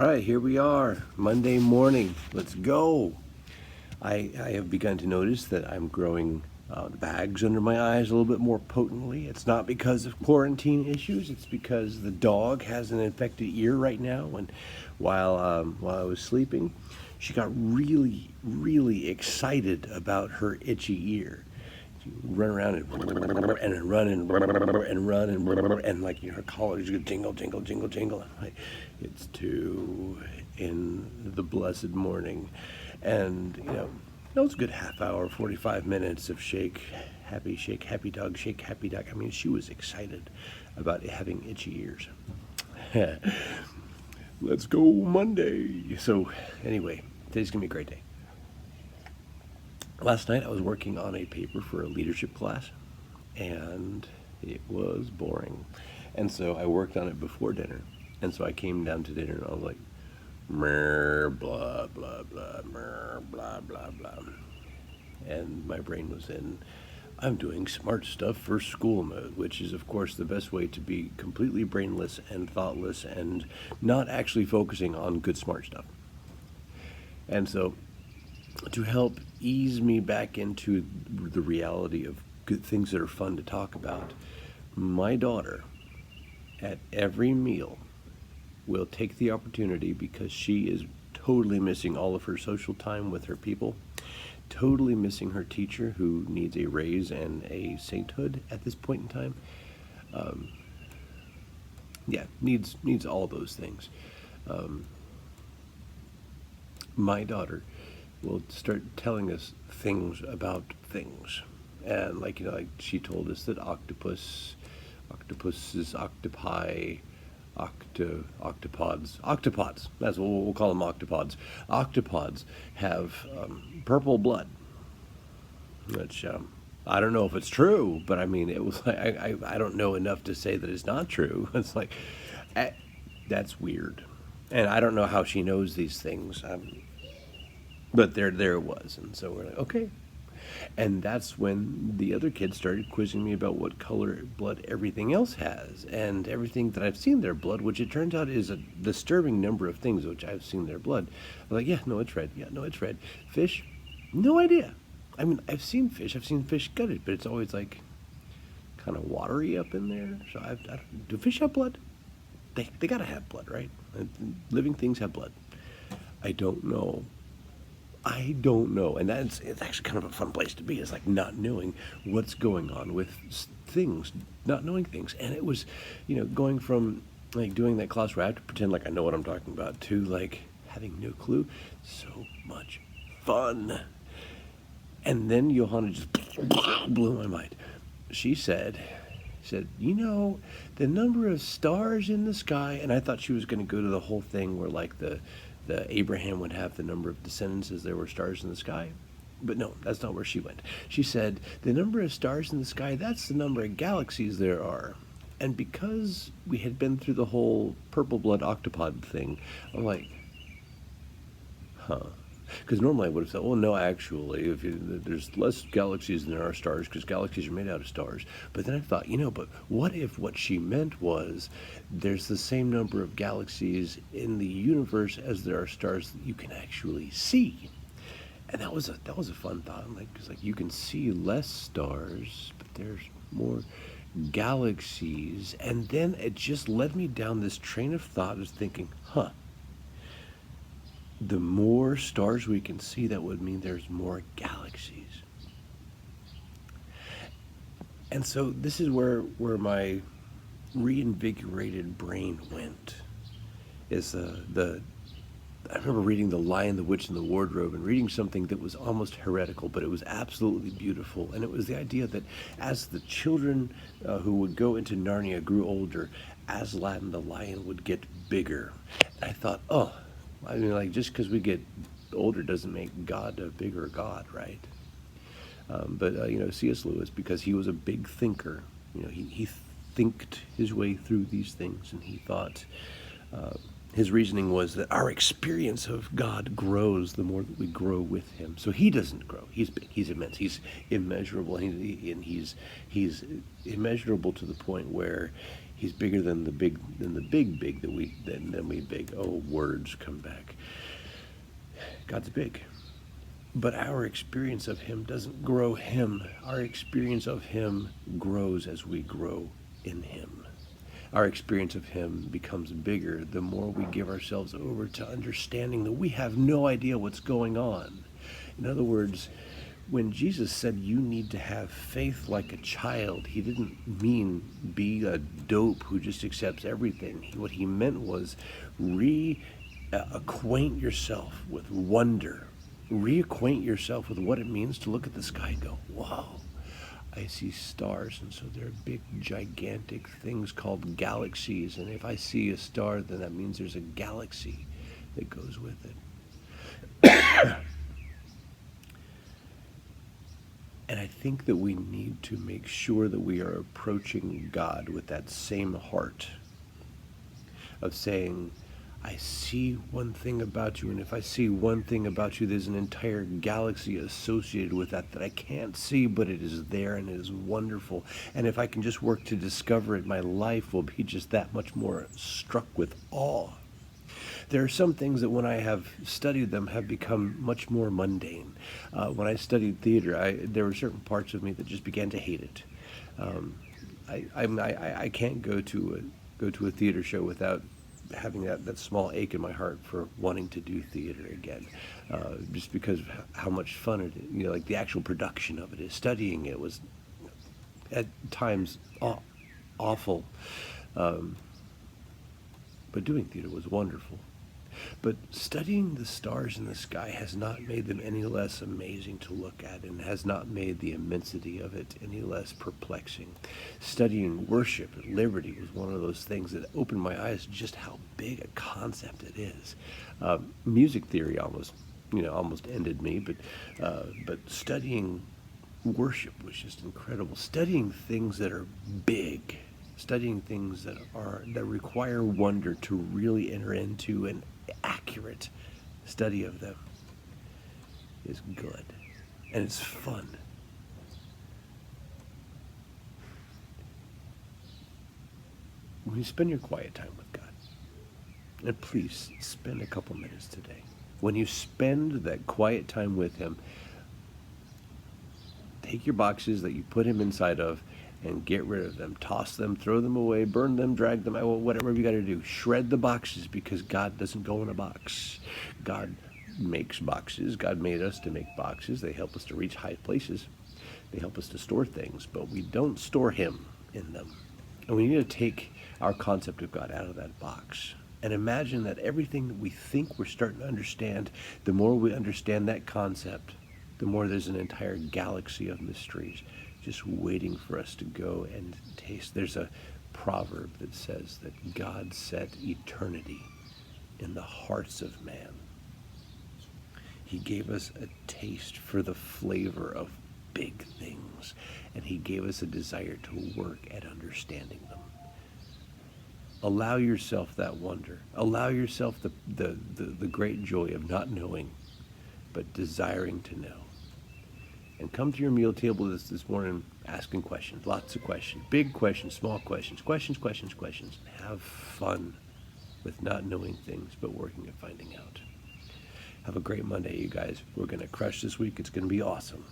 All right, here we are, Monday morning. Let's go. I have begun to notice that I'm growing the bags under my eyes a little bit more potently. It's not because of quarantine issues. It's because the dog has an infected ear right now. And while I was sleeping, she got really, really excited about her itchy ear. She run around and run and like her collar just jingle, jingle, jingle, jingle. I'm like, it's 2 in the blessed morning, and it was a good half hour, 45 minutes of shake, happy dog, shake, happy dog. I mean, she was excited about having itchy ears. Let's go Monday. So anyway, today's gonna be a great day. Last night I was working on a paper for a leadership class, and it was boring. And so I worked on it before dinner. And so I came down to dinner and I was like, mer, blah, blah, blah, mer, blah, blah, blah. And my brain was in, I'm doing smart stuff for school mode, which is, of course, the best way to be completely brainless and thoughtless and not actually focusing on good smart stuff. And so to help ease me back into the reality of good things that are fun to talk about, my daughter, at every meal, will take the opportunity, because she is totally missing all of her social time with her people, totally missing her teacher who needs a raise and a sainthood at this point in time. Needs all those things. My daughter will start telling us things about things. And like she told us that octopuses, octopi, octopods, that's what we'll call them, octopods. Octopods have purple blood, which I don't know if it's true, but I mean, it was like, I don't know enough to say that it's not true. It's like, that's weird. And I don't know how she knows these things. But there it was. And so we're like, okay. And that's when the other kids started quizzing me about what color blood everything else has, and everything that I've seen their blood, which it turns out is a disturbing number of things which I've seen their blood. I'm like, yeah, no, it's red. Yeah, no, it's red. Fish, no idea. I mean, I've seen fish gutted, but it's always like kind of watery up in there. So do fish have blood? They gotta have blood, right? Living things have blood. I don't know. And it's actually kind of a fun place to be. It's like not knowing what's going on with things, not knowing things. And it was, going from like doing that class where I have to pretend like I know what I'm talking about to like having no clue. So much fun. And then Johanna just blew my mind. She said, the number of stars in the sky, and I thought she was going to go to the whole thing where like the Abraham would have the number of descendants as there were stars in the sky. But no, that's not where she went. She said, the number of stars in the sky, that's the number of galaxies there are. And because we had been through the whole purple blood octopod thing, I'm like, huh. Because normally I would have said, oh, no, actually, there's less galaxies than there are stars, because galaxies are made out of stars. But then I thought, but what if what she meant was there's the same number of galaxies in the universe as there are stars that you can actually see? And that was a fun thought. Because you can see less stars, but there's more galaxies. And then it just led me down this train of thought of thinking, the more stars we can see, that would mean there's more galaxies. And so this is where my reinvigorated brain went. I remember reading The Lion, the Witch, and the Wardrobe, and reading something that was almost heretical, but it was absolutely beautiful. And it was the idea that as the children who would go into Narnia grew older, Aslan the lion would get bigger. And I thought, just because we get older doesn't make God a bigger God, right? But C.S. Lewis, because he was a big thinker, he thinked his way through these things, and he thought his reasoning was that our experience of God grows the more that we grow with him. So he doesn't grow. He's big. He's immense. He's immeasurable, and he's immeasurable to the point where He's bigger than the big than we big. Oh, words come back. God's big. But our experience of him doesn't grow him. Our experience of him grows as we grow in him. Our experience of him becomes bigger the more we give ourselves over to understanding that we have no idea what's going on. In other words, when Jesus said you need to have faith like a child, he didn't mean be a dope who just accepts everything. What he meant was reacquaint yourself with wonder. Reacquaint yourself with what it means to look at the sky and go, wow, I see stars, and so they're big, gigantic things called galaxies. And if I see a star, then that means there's a galaxy that goes with it. And I think that we need to make sure that we are approaching God with that same heart of saying, I see one thing about you, and if I see one thing about you, there's an entire galaxy associated with that I can't see, but it is there and it is wonderful. And if I can just work to discover it, my life will be just that much more struck with awe. There are some things that when I have studied them have become much more mundane. When I studied theater, there were certain parts of me that just began to hate it. I can't go to a theater show without having that small ache in my heart for wanting to do theater again, just because of how much fun it is. Like the actual production of it is. Studying it was at times awful, but doing theater was wonderful. But studying the stars in the sky has not made them any less amazing to look at, and has not made the immensity of it any less perplexing. Studying worship and liberty was one of those things that opened my eyes to just how big a concept it is. Music theory almost ended me, but studying worship was just incredible. Studying things that are big, studying things that require wonder to really enter into an accurate study of them is good, and it's fun. When you spend your quiet time with God, and please spend a couple minutes today, when you spend that quiet time with him, take your boxes that you put him inside of and get rid of them. Toss them, throw them away, burn them, drag them out, whatever you got to do. Shred the boxes, because God doesn't go in a box. God makes boxes. God made us to make boxes. They help us to reach high places. They help us to store things, but we don't store him in them. And we need to take our concept of God out of that box and imagine that everything that we think we're starting to understand, the more we understand that concept, the more there's an entire galaxy of mysteries just waiting for us to go and taste. There's a proverb that says that God set eternity in the hearts of man. He gave us a taste for the flavor of big things, and he gave us a desire to work at understanding them. Allow yourself that wonder. Allow yourself the great joy of not knowing, but desiring to know. And come to your meal table this morning asking questions, lots of questions, big questions, small questions, questions. Have fun with not knowing things, but working at finding out. Have a great Monday, you guys. We're going to crush this week. It's going to be awesome.